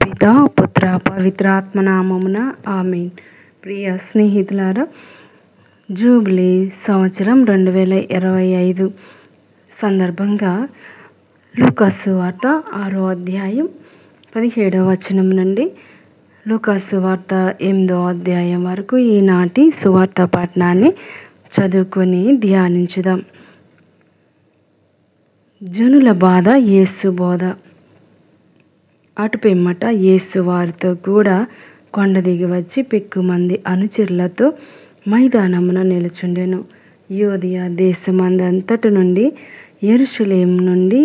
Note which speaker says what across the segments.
Speaker 1: పితా పుత్ర పవిత్రాత్మ నామమున ఆమేన్. ప్రియ స్నేహితులారా, జూబిలీ సంవత్సరం 2025 సందర్భంగా లూకాసు సువార్త 6వ అధ్యాయం 17వ వచనం నుండి లూకాసు సువార్త 8వ అధ్యాయం వరకు ఈనాటి సువార్త పఠనాన్ని చదువుకొని ధ్యానించుదాం. జనుల బాధ, యేసు బోధ. అటు పిమ్మట యేసు వారితో కూడా కొండ దిగి వచ్చి పెక్కుమంది అనుచరులతో మైదానమున నిలుచుండెను. యూదయ దేశమందంతటి నుండి, యెరూషలేము నుండి,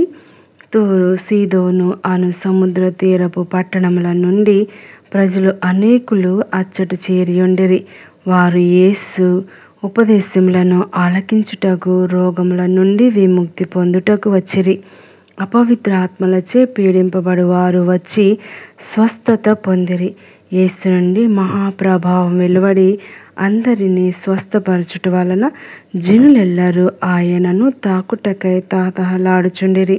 Speaker 1: తూరు, సీదోను అను సముద్ర తీరపు పట్టణముల నుండి ప్రజలు అనేకులు అచ్చట చేరియుండిరి. వారు యేసు ఉపదేశములను ఆలకించుటకు, రోగముల నుండి విముక్తి పొందుటకు వచ్చిరి. అపవిత్రాత్మలచే పీడింపబడు వారు వచ్చి స్వస్థత పొందిరి. యేసు నుండి మహాప్రభావం వెలువడి అందరినీ స్వస్థపరచుట వలన జనులెల్లరూ ఆయనను తాకుటకై తాతహలాడుచుండిరి.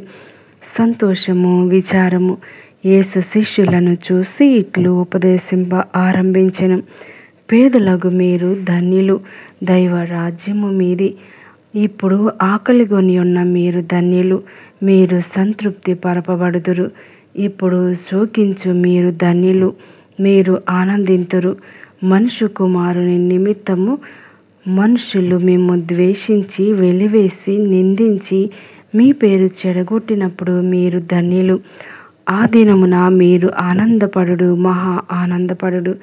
Speaker 1: సంతోషము, విచారము. యేసు శిష్యులను చూసి ఇట్లు ఉపదేశింప ఆరంభించెను. పేదలగు మీరు ధన్యులు, దైవ రాజ్యము మీది. ఇప్పుడు ఆకలిగొని ఉన్న మీరు ధన్యులు, మీరు సంతృప్తి పరపబడుదురు. ఇప్పుడు శోకించు మీరు ధన్యులు, మీరు ఆనందింతురు. మనుష్య కుమారుని నిమిత్తము మనుషులు మిమ్ము ద్వేషించి, వెలివేసి, నిందించి, మీ పేరు చెడగొట్టినప్పుడు మీరు ధన్యులు. ఆ దినమున మీరు ఆనందపడుడు, మహా ఆనందపడుడు.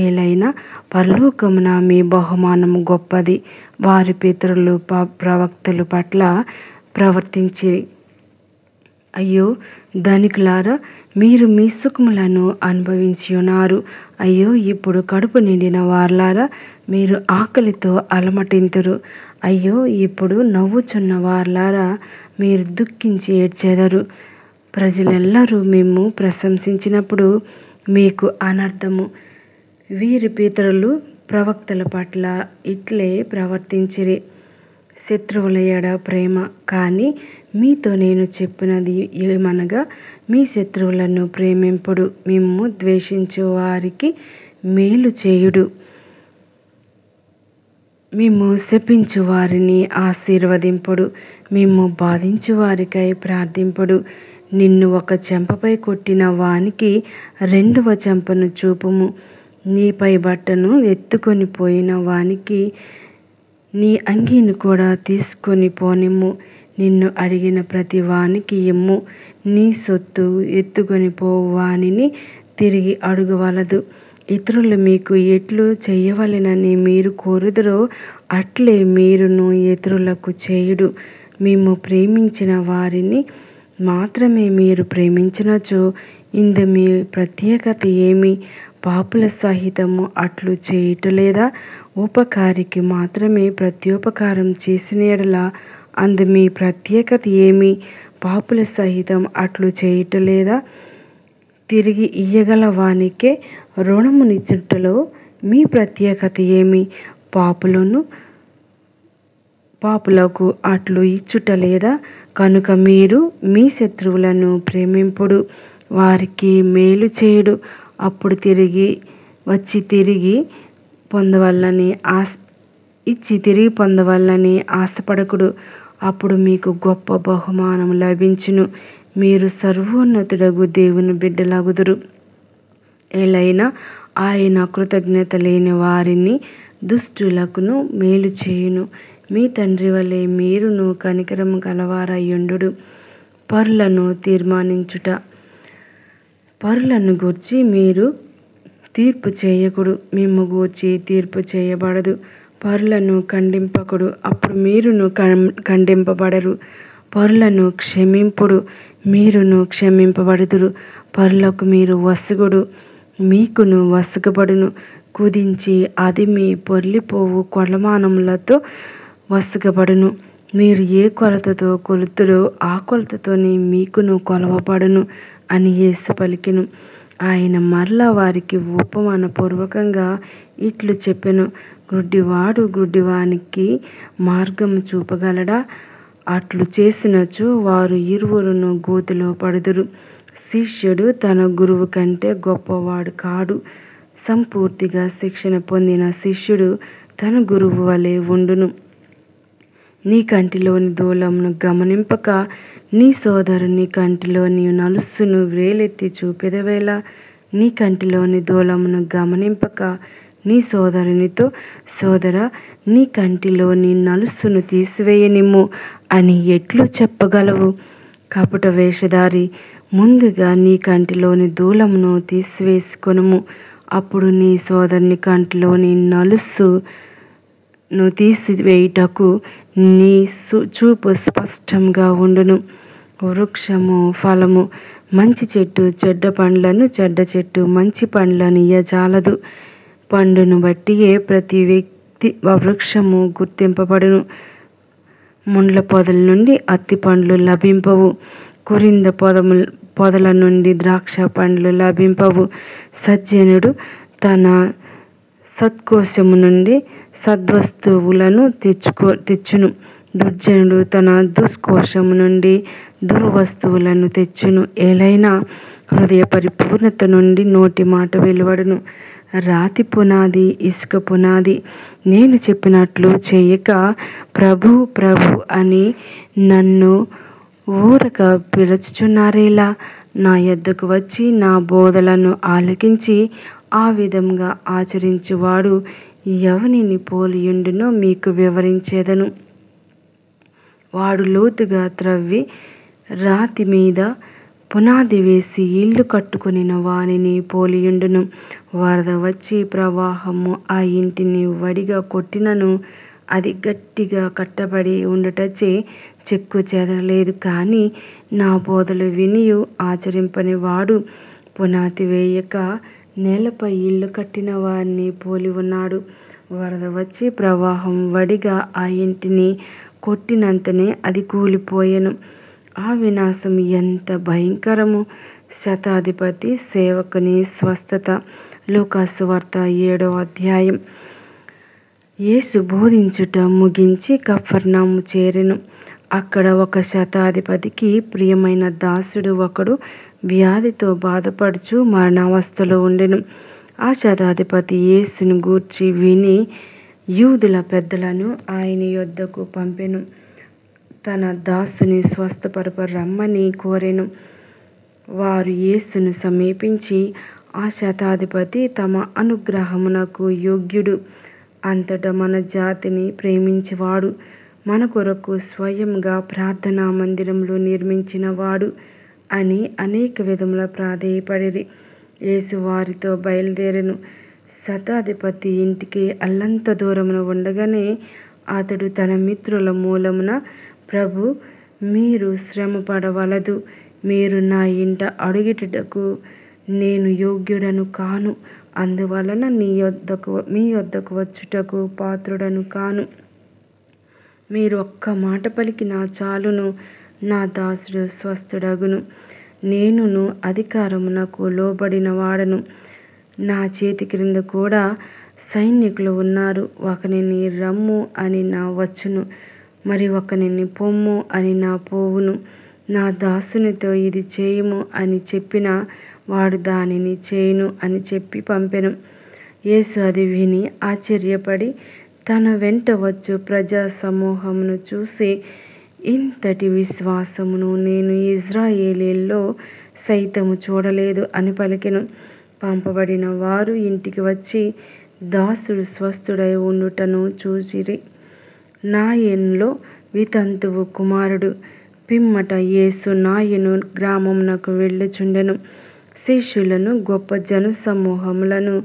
Speaker 1: ఏలైనా పరలోకమున మీ బహుమానము గొప్పది. వారి పితరులు ప్రవక్తల పట్ల ప్రవర్తించిరి. అయ్యో ధనికులారా, మీరు మీ సుఖములను అనుభవించి ఉన్నారు. అయ్యో ఇప్పుడు కడుపు నిండిన వార్లారా, మీరు ఆకలితో అలమటింతురు. అయ్యో ఇప్పుడు నవ్వుచున్న వార్లారా, మీరు దుఃఖించి ఏడ్చెదరు. ప్రజలెల్లరూ మిమ్ము ప్రశంసించినప్పుడు మీకు అనర్థము. వీరి పితరులు ప్రవక్తల పట్ల ఇట్లే ప్రవర్తించిరి. శత్రువుల ఎడ ప్రేమ. కానీ మీతో నేను చెప్పినది ఏమనగా, మీ శత్రువులను ప్రేమింపుడు, మిమ్ము ద్వేషించు వారికి మేలు చేయుడు, మిమ్ము శపించు వారిని ఆశీర్వదింపుడు, మిమ్ము బాధించు వారికై ప్రార్థింపుడు. నిన్ను ఒక చెంపపై కొట్టిన వానికి రెండవ చెంపను చూపుము. నీపై బట్టను ఎత్తుకొని పోయిన వానికి నీ అంగీని కూడా తీసుకొని పోనిమ్ము. నిన్ను అడిగిన ప్రతి వానికి ఇమ్ము. నీ సొత్తు ఎత్తుకొని పోవు వానిని తిరిగి అడుగవలదు. ఇతరులు మీకు ఎట్లు చేయవలెనని మీరు కోరుదురో అట్లే మీరును ఇతరులకు చేయుడు. మేము ప్రేమించిన వారిని మాత్రమే మీరు ప్రేమించినచో ఇందు మీ ప్రత్యేకత ఏమి? పాపుల సహితము అట్లు చేయుటలేదా? ఉపకారికి మాత్రమే ప్రత్యుపకారం చేసిన ఎడల అందు మీ ప్రత్యేకత ఏమి? పాపుల సహితం అట్లు చేయుటలేదా? తిరిగి ఇయ్యగల వానికే రుణమునిచ్చుటలో మీ ప్రత్యేకత ఏమి? పాపులకు అట్లు ఇచ్చుటలేదా? కనుక మీరు మీ శత్రువులను ప్రేమింపుడు, వారికి మేలు చేయుడు. అప్పుడు తిరిగి పొందవల్లని ఆశపడకుడు. అప్పుడు మీకు గొప్ప బహుమానం లభించును. మీరు సర్వోన్నతుడగు దేవుని బిడ్డలగుదురు. ఏలైనా ఆయన కృతజ్ఞత లేని వారిని దుష్టులకును మేలు చేయును. మీ తండ్రి వలె మీరును కనికరము గలవారయ్యుండు. పరులను తీర్మానించుట. పరులను గూర్చి మీరు తీర్పు చేయకుడు, మిమ్ము గూర్చి తీర్పు చేయబడదు. పరులను ఖండింపకుడు, అప్పుడు మీరును ఖండింపబడరు. పరులను క్షమింపుడు, మీరును క్షమింపబడుదురు. పరులకు మీరు వసుగుడు, మీకును వసుగబడును. కుదించి అది మీ పొర్లిపోవు కొలమానములతో వసుగబడును. మీరు ఏ కొలతతో కొలుతురో ఆ కొలతతోనే మీకును కొలవబడును అని యేసు పలికెను. ఆయన మరలా వారికి ఉపమానపూర్వకంగా ఇట్లు చెప్పెను. గుడ్డివాడు గుడ్డివానికి మార్గము చూపగలడా? అట్లు చేసినచో వారు ఇరువురును గోతిలో పడుదురు. శిష్యుడు తన గురువు కంటే గొప్పవాడు కాడు. సంపూర్తిగా శిక్షణ పొందిన శిష్యుడు తన గురువు వలె ఉండును. నీ కంటిలోని దూలమును గమనింపక నీ సోదరుని కంటిలోని నలుసును వేలెత్తి చూపెదవేళ. నీ కంటిలోని దూలమును గమనింపక నీ సోదరునితో, సోదరా, నీ కంటిలోని నలుసును తీసివేయనిమ్ము అని ఎట్లు చెప్పగలవు? కపట వేషధారి, ముందుగా నీ కంటిలోని దూలమును తీసివేసుకొనుము. అప్పుడు నీ సోదరుని కంటిలోని నలుసును తీసివేయుటకు నీ చూపు స్పష్టంగా ఉండును. వృక్షము ఫలము, మంచి చెట్టు చెడ్డ పండ్లను, చెడ్డ చెట్టు మంచి పండ్లను ఇయ్యజాలదు. పండును బట్టియే ప్రతి వ్యక్తి వృక్షము గుర్తింపబడును. ముండ్ల పొదల నుండి అత్తి పండ్లు లభింపవు, కురింద పొదల నుండి ద్రాక్ష పండ్లు లభింపవు. సజ్జనుడు తన సత్కోశము నుండి సద్వస్తువులను తెచ్చును, దుర్జనుడు తన దుష్కోశము నుండి దుర్వస్తువులను తెచ్చును. ఏలైనా హృదయ పరిపూర్ణత నుండి నోటి మాట వెలువడును. రాతి పునాది, ఇసుక పునాది నేను చెప్పినట్లు చేయక ప్రభు ప్రభు అని నన్ను ఊరక పిలుచుచున్నారేలా? నా యొద్దకు వచ్చి నా బోధలను ఆలకించి ఆ విధంగా ఆచరించువాడు ఎవనిని పోలియుండునో మీకు వివరించేదను. వాడు లోతుగా త్రవ్వి రాతి మీద పునాది వేసి ఇల్లు కట్టుకొనిన వానిని పోలియుండును. వరద వచ్చి ప్రవాహము ఆ ఇంటిని వడిగా కొట్టినను అది గట్టిగా కట్టబడి ఉండుటచే చెక్కు చెదరలేదు. కానీ నా బోధలు వినియు ఆచరింపని వాడు పునాది వేయక నేలపై ఇల్లు కట్టిన వారిని పోలి ఉన్నాడు. వరద వచ్చి ప్రవాహం వడిగా ఆ ఇంటిని కొట్టినంతనే అది కూలిపోయెను. ఆ వినాశం ఎంత భయంకరము! శతాధిపతి సేవకుని స్వస్థత. లూకాసు వార్త 7వ అధ్యాయం. యేసు బోధించుట ముగించి కఫర్నహూము చేరెను. అక్కడ ఒక శతాధిపతికి ప్రియమైన దాసుడు ఒకడు వ్యాధితో బాధపడుచు మరణావస్థలో ఉండెను. ఆ శతాధిపతి యేసును గూర్చి విని యూదుల పెద్దలను ఆయన యొద్దకు పంపెను. తన దాసుని స్వస్థపరప రమ్మని కోరెను. వారు యేసును సమీపించి, ఆ శతాధిపతి తమ అనుగ్రహమునకు యోగ్యుడు, అంతటా మన జాతిని ప్రేమించేవాడు, మన కొరకు స్వయంగా ప్రార్థనా మందిరములు నిర్మించినవాడు అని అనేక విధముల ప్రాధేయపడిరి. యేసు వారితో బయలుదేరెను. శతాధిపతి ఇంటికి అల్లంత దూరమున ఉండగానే అతడు తన మిత్రుల మూలమున, ప్రభు, మీరు శ్రమ పడవలదు, మీరు నా ఇంట అడుగుటకు నేను యోగ్యుడను కాను, అందువలన మీ యొద్దకు వచ్చుటకు పాత్రుడను కాను. మీరు ఒక్క మాట పలికినా చాలును, నా దాసుడు స్వస్థుడగును. నేనును అధికారమునకు లోబడిన వాడను, నా చేతి క్రింద కూడా సైనికులు ఉన్నారు. ఒకనిని రమ్ము అని నా వచ్చును, మరి ఒకనిని పొమ్ము అని నా పోవును. నా దాసునితో ఇది చేయుము అని చెప్పిన వాడు దానిని చేయును అని చెప్పి పంపెను. యేసు అది విని ఆశ్చర్యపడి తన వెంట వచ్చు ప్రజా సమూహమును చూసి, ఇంతటి విశ్వాసమును నేను ఇజ్రాయేలీల్లో సైతము చూడలేదు అని పలికెను. పంపబడిన వారు ఇంటికి వచ్చి దాసుడు స్వస్థుడై ఉండుటను చూచిరి. నాయనులో వితంతువు కుమారుడు. పిమ్మట యేసు నాయను గ్రామమునకు వెళ్ళుచుండెను. శిష్యులను గొప్ప జనసమూహములను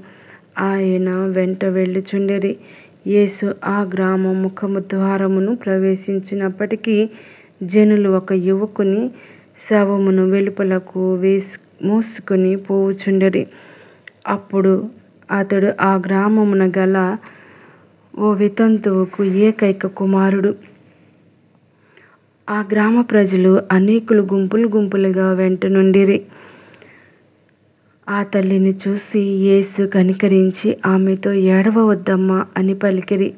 Speaker 1: ఆయన వెంట వెళ్ళుచుండెరి. యేసు ఆ గ్రామ ముఖము ద్వారమును ప్రవేశించినప్పటికీ జనులు ఒక యువకుని శవమును వెలుపలకు మోసుకొని పోవుచుండెరి. అప్పుడు అతడు ఆ గ్రామమున గల ఓ వితంతువుకు ఏకైక కుమారుడు. ఆ గ్రామ ప్రజలు అనేకులు గుంపులు గుంపులుగా వెంట నుండిరి. ఆ తల్లిని చూసి యేసు కనికరించి ఆమెతో, ఏడవవద్దమ్మా అని పలికిరి.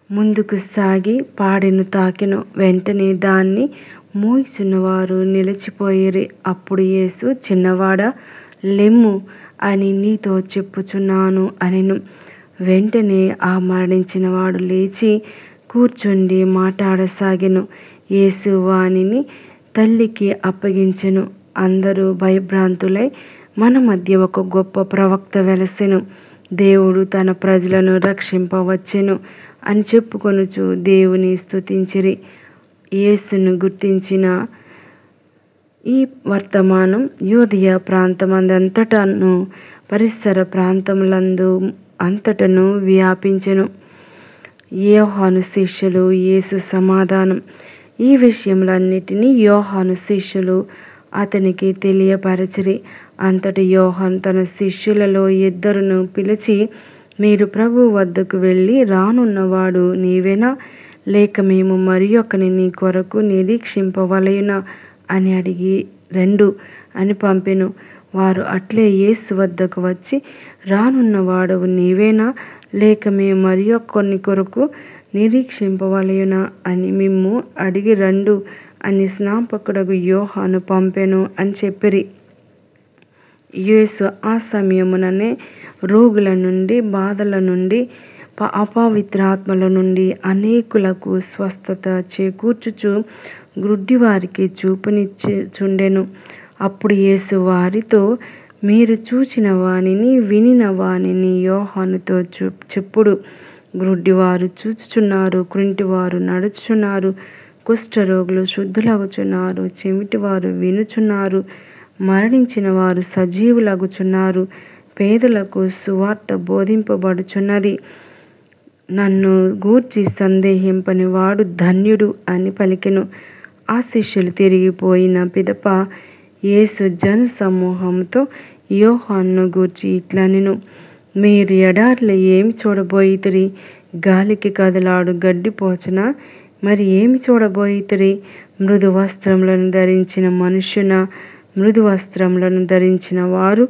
Speaker 1: ముందుకు సాగి పాడెను తాకెను. వెంటనే దాన్ని మోయిచున్నవారు నిలిచిపోయిరి. అప్పుడు యేసు, చిన్నవాడా, లెమ్ము అని నీతో చెప్పుచున్నాను అనెను. వెంటనే ఆ మరణించినవాడు లేచి కూర్చుండి మాట్లాడసాగెను. యేసు వానిని తల్లికి అప్పగించెను. అందరూ భయభ్రాంతులై, మన మధ్య ఒక గొప్ప ప్రవక్త వెలసెను, దేవుడు తన ప్రజలను రక్షింపవచ్చెను అని చెప్పుకొనుచు దేవుని స్తుతించిరి. యేసును గుర్తించిన ఈ వర్తమానం యూదయ ప్రాంతమందంతటను పరిసర ప్రాంతములందు అంతటను వ్యాపించెను. యోహాను శిష్యులు యేసు సమాధానం. ఈ విషయములన్నిటినీ యోహాను శిష్యులు అతనికి తెలియపరచిరి. అంతటి యోహాను తన శిష్యులలో 2 పిలిచి, మీరు ప్రభు వద్దకు వెళ్ళి, రానున్నవాడు నీవేనా, లేక మేము మరి ఒకని నీ కొరకు నిరీక్షింపవలయునా అని అడిగి రండు అని పంపెను. వారు అట్లే యేసు వద్దకు వచ్చి, రానున్నవాడవు నీవేనా, లేక మేము మరి ఒక్కని కొరకు నిరీక్షింపవలయునా అని మిమ్ము అడిగి రండు అని స్నాపకుడగు యోహాను పంపెను అని చెప్పిరి. యేసు ఆ సమయముననే రోగుల నుండి, బాధల నుండి, అపవిత్రాత్మల నుండి అనేకులకు స్వస్థత చేకూర్చుచు గ్రుడ్డివారికి చూపునిచ్చుచుండెను. అప్పుడు యేసు వారితో, మీరు చూచిన వానిని, వినిన వానిని యోహానుతో చెప్పుడు. గ్రుడ్డివారు చూచుచున్నారు, కుంటివారు నడుచుచున్నారు, కుష్ఠరోగులు శుద్ధులగుచున్నారు, చెవిటివారు వినుచున్నారు, మరణించిన వారు సజీవులగుచున్నారు, పేదలకు సువార్త బోధింపబడుచున్నది. నన్ను గూర్చి సందేహింపని వాడు ధన్యుడు అని పలికెను. ఆ శిష్యులు తిరిగిపోయిన పిదప యేసు జన సమూహంతో యోహానును గూర్చి ఇట్లనెను, మీరు ఎడారిలో ఏమి చూడబోయితిరి? గాలికి కదలాడు గడ్డిపోచనా? మరి ఏమి చూడబోయితిరి? మృదు వస్త్రములను ధరించిన మనుష్యునా? మృదు వస్త్రములను ధరించిన వారు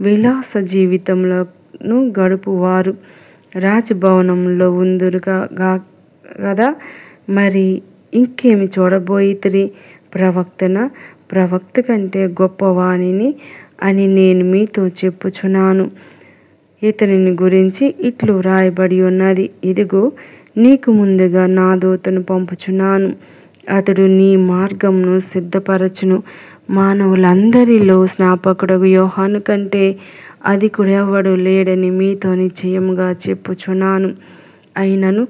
Speaker 1: విలాస జీవితములను గడుపువారు రాజభవనంలో ఉందురుగా కదా. మరి ఇంకేమి చూడబోయితిరి? ప్రవక్తన? ప్రవక్త కంటే గొప్పవానిని అని నేను మీతో చెప్పుచున్నాను. ఇతనిని గురించి ఇట్లు వ్రాయబడి ఉన్నది, ఇదిగో, నీకు ముందుగా నా దూతను పంపుచున్నాను, అతడు నీ మార్గమును సిద్ధపరచును. మానవులందరిలో స్నాపకుడగు యోహాను కంటే అధికుడెవడు లేడని మీతో నిశ్చయముగా చెప్పుచున్నాను. అయినను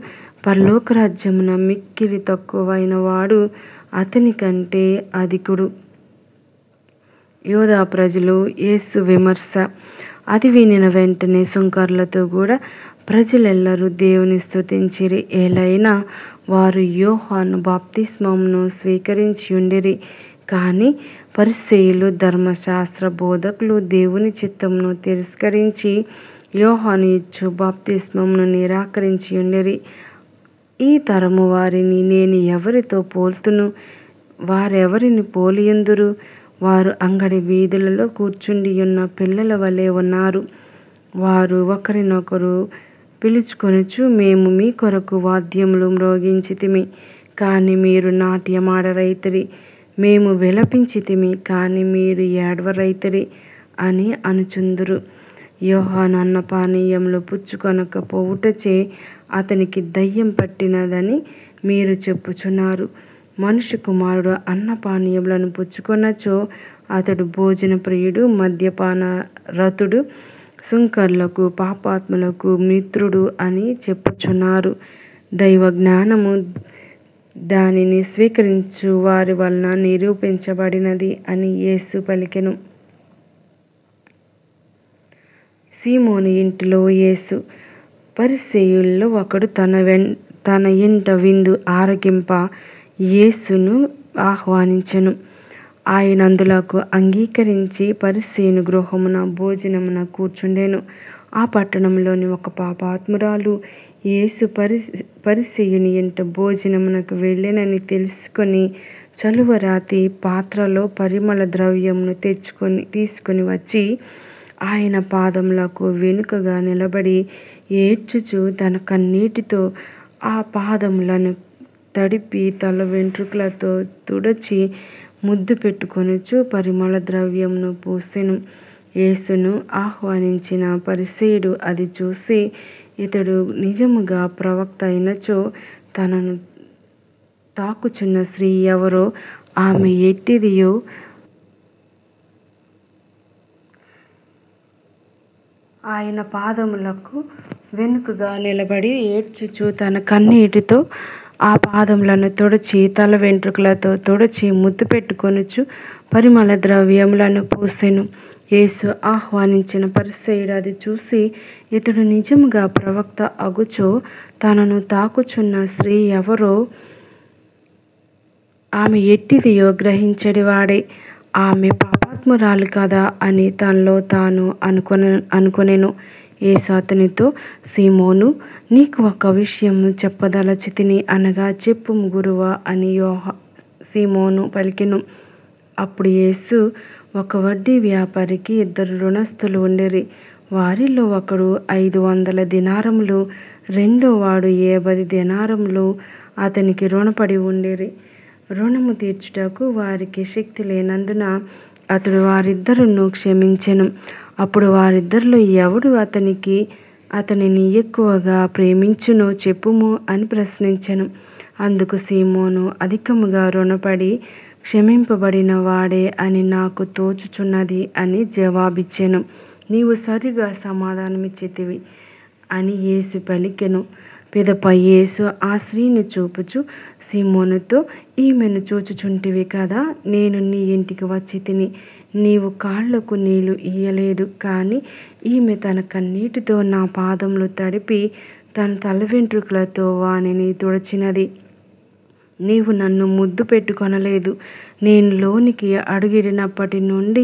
Speaker 1: పరలోక రాజ్యమున మిక్కిలి తక్కువైన వాడు అతని కంటే అధికుడు. యూదా ప్రజలు యేసు విమర్శ. అది వినిన వెంటనే సుంకరులతో కూడా ప్రజలెల్లరూ దేవుని స్తుతించిరి. ఏలైనా వారు యోహాను బాప్తిస్మమును స్వీకరించి ఉండిరి. కానీ పరిసయ్యులు, ధర్మశాస్త్ర బోధకులు దేవుని చిత్తమును తిరస్కరించి యోహాను ఇచ్చు బాప్తిస్మమును నిరాకరించి ఉండిరి. ఈ తరము వారిని నేను ఎవరితో పోల్తును? వారెవరిని పోలియందురు? వారు అంగడి వీధులలో కూర్చుండి ఉన్న పిల్లల వలె ఉన్నారు. వారు ఒకరినొకరు పిలుచుకొనుచు, మేము మీ కొరకు వాద్యములు మ్రోగించితిమి, కానీ మీరు నాట్యమాడరైతిరి, మేము విలపించితిమి, కానీ మీరు ఏడవరైతిరి అని అనుచుందురు. యోహాను అన్నపానీయములు పుచ్చుకొనక పోవుటచే అతనికి దయ్యం పట్టినదని మీరు చెప్పుచున్నారు. మనుష్య కుమారుడు అన్నపానీయములను పుచ్చుకొనచో అతడు భోజన ప్రియుడు, మద్యపాన రతుడు, సుంకర్లకు, పాపాత్ములకు మిత్రుడు అని చెప్పుచున్నారు. దైవ జ్ఞానము దానిని స్వీకరించు వారి వలన నిరూపించబడినది అని యేసు పలికెను. సీమోను ఇంటిలో యేసు. పరిసయ్యుల్లో ఒకడు తన ఇంట విందు ఆరగింప యేసును ఆహ్వానించెను. ఆయన అందులకు అంగీకరించి పరిసయ్యుని గృహమున భోజనమున కూర్చుండెను. ఆ పట్టణంలోని ఒక పాపాత్మురాలు యేసు పరిసయ్యుని ఇంట భోజనమునకు వెళ్ళెనని తెలుసుకొని చలువరాతి పాత్రలో పరిమళ ద్రవ్యమును తీసుకొని వచ్చి ఆయన పాదములకు వెనుకగా నిలబడి ఏడ్చుచు తన కన్నీటితో ఆ పాదములను తడిపి తల వెంట్రుకలతో తుడచి ముద్దు పెట్టుకొనుచు పరిమళ ద్రవ్యమును పూసెను. యేసును ఆహ్వానించిన పరిసయ్యుడు అది చూసి, ఇతడు నిజముగా ప్రవక్త అయినచో తనను తాకుచున్న స్త్రీ ఎవరో, ఆమె ఎట్టిదియో ఆయన పాదములకు వెనుకగా నిలబడి ఏడ్చుచు తన కన్నీటితో ఆ పాదములను తుడిచి తల వెంట్రుకలతో తుడిచి ముద్దు పెట్టుకొనుచు పరిమళ ద్రవ్యములను పూసెను. యేసు ఆహ్వానించిన పరిసయ్యుడు అది చూసి, ఇతడు నిజముగా ప్రవక్త అగుచో తనను తాకుచున్న స్త్రీ ఎవరో, ఆమె ఎట్టిదియో గ్రహించడివాడే. ఆమె పాపాత్మురాలు కదా అని తనలో తాను అనుకొనెను. యేసు అతనితో, సీమోను, నీకు ఒక విషయం చెప్పదలచితిని అనగా, చెప్పుము గురువా అని సీమోను పలికెను. అప్పుడు యేసు, ఒక వడ్డీ వ్యాపారికి 2 రుణస్థులు ఉండిరి. వారిలో ఒకడు 500 దినారములు, రెండోవాడు 50 దినారములు అతనికి రుణపడి ఉండిరి. రుణము తీర్చుటకు వారికి శక్తి లేనందున అతడు వారిద్దరును క్షమించెను. అప్పుడు వారిద్దరిలో ఎవడు అతనిని ఎక్కువగా ప్రేమించునో చెప్పుము అని ప్రశ్నించెను. అందుకు సీమోను, అధికముగా రుణపడి క్షమింపబడిన వాడే అని నాకు తోచుచున్నది అని జవాబిచ్చెను. నీవు సరిగా సమాధానమిచ్చితివి అని యేసు పలికెను. పిదప యేసు ఆ స్త్రీని చూపుచు సీమోనుతో, ఈమెను చూచుచుంటివి కదా, నేను నీ ఇంటికి వచ్చి తిని నీవు కాళ్లకు నీళ్లు ఇయ్యలేదు, కానీ ఈమె తన కన్నీటితో నా పాదములు తడిపి తన తల వెంట్రుకలతో వానిని తుడిచినది. నీవు నన్ను ముద్దు పెట్టుకొనలేదు. నేను లోనికి అడుగిడినప్పటి నుండి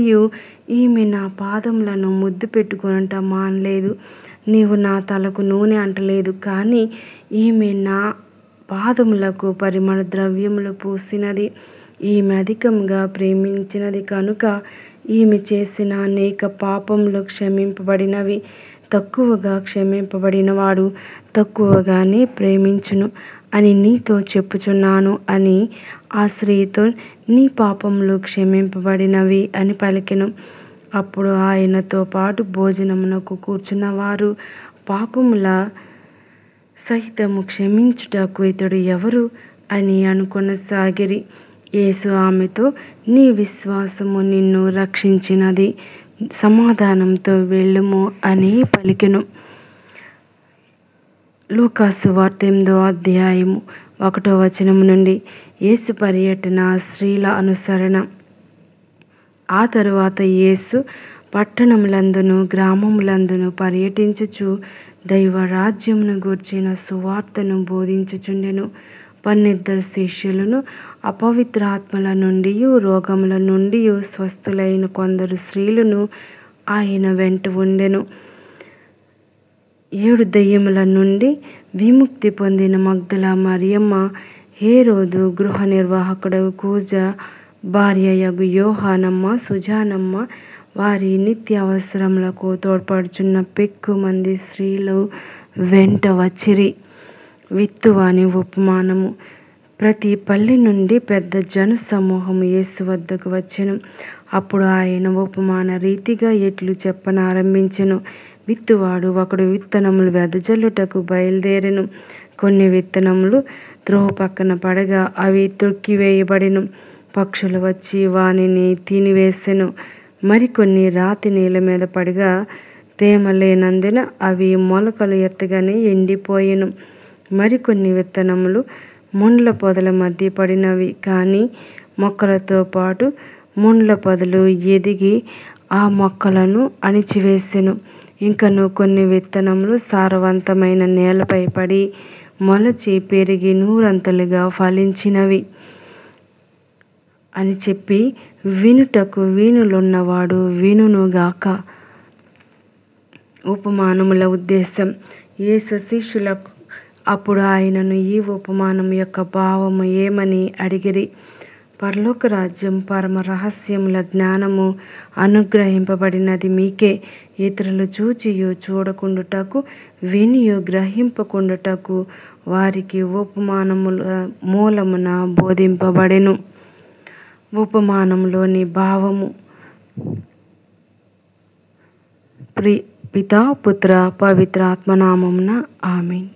Speaker 1: ఈమె నా పాదములను ముద్దు పెట్టుకొనుట మానలేదు. నీవు నా తలకు నూనె అంటలేదు, కానీ ఈమె నా పాదములకు పరిమళ ద్రవ్యములు పూసినది. ఈమె అధికముగా ప్రేమించినది కనుక ఈమె చేసిన అనేక పాపములు క్షమింపబడినవి. తక్కువగా క్షమింపబడినవాడు తక్కువగానే ప్రేమించును అని నీతో చెప్పుచున్నాను అని ఆ స్త్రీతో, నీ పాపములు క్షమింపబడినవి అని పలికెను. అప్పుడు ఆయనతో పాటు భోజనమునకు కూర్చున్న వారు పాపముల సహితము క్షమించుటకు ఇతడు ఎవరు అని అనుకొనసాగిరి. యేసు ఆమెతో, నీ విశ్వాసము నిన్ను రక్షించినది, సమాధానంతో వెళ్ళుము అని పలికెను. లూకాసు వార్త 8వ అధ్యాయము 1వ వచనము నుండి. యేసు పర్యటన, స్త్రీల అనుసరణ. ఆ తరువాత యేసు పట్టణములందును గ్రామములందును పర్యటించుచు దైవ రాజ్యమును గూర్చిన సువార్తను బోధించుచుండెను. 12 శిష్యులను అపవిత్రాత్మల నుండి రోగముల నుండి స్వస్థులైన కొందరు స్త్రీలను ఆయన వెంట ఉండెను. 7 దయ్యముల నుండి విముక్తి పొందిన మగ్దల మరియమ్మ, హేరోదు గృహ నిర్వాహకుడు కూజా భార్యయగు యోహానమ్మ, సుజానమ్మ, వారి నిత్య అవసరములకు తోడ్పడుచున్న పెక్కు మంది స్త్రీలు వెంట వచ్చిరి. విత్తువాని ఉపమానము. ప్రతి పల్లె నుండి పెద్ద జన సమూహము యేసు వద్దకు వచ్చెను. అప్పుడు ఆయన ఉపమాన రీతిగా ఎట్లు చెప్పనారంభించెను. విత్తువాడు ఒకడు విత్తనములు వెదజల్లుటకు బయలుదేరెను. కొన్ని విత్తనములు త్రోవ పక్కన పడగా అవి త్రొక్కివేయబడెను. పక్షులు వచ్చి వానిని తినివేసెను. మరికొన్ని రాతి నేల మీద పడగా తేమ లేనందున అవి మొలకలు ఎత్తగానే ఎండిపోయెను. మరికొన్ని విత్తనములు ముండ్ల పొదల మధ్య పడినవి, కానీ మొక్కలతో పాటు ముండ్ల పొదలు ఎదిగి ఆ మొక్కలను అణిచివేసెను. ఇంకను కొన్ని విత్తనములు సారవంతమైన నేలపై పడి మొలచి పెరిగి 100 ఫలించినవి అని చెప్పి, వినుటకు వీణులున్నవాడు వినుగాక. ఉపమానముల ఉద్దేశం. యేసు శిష్యులకు అప్పుడు ఆయనను ఈ ఉపమానం యొక్క భావము ఏమని అడిగిరి. పరలోక రాజ్యం పరమ రహస్యముల జ్ఞానము అనుగ్రహింపబడినది మీకే. ఇతరులు చూచియు చూడకుండుటకు, వినియు గ్రహింపకుండుటకు వారికి ఉపమానముల మూలమున బోధింపబడెను. ఉపమానంలోని భావము పితా పుత్ర పవిత్రాత్మనామమున ఆమేన్.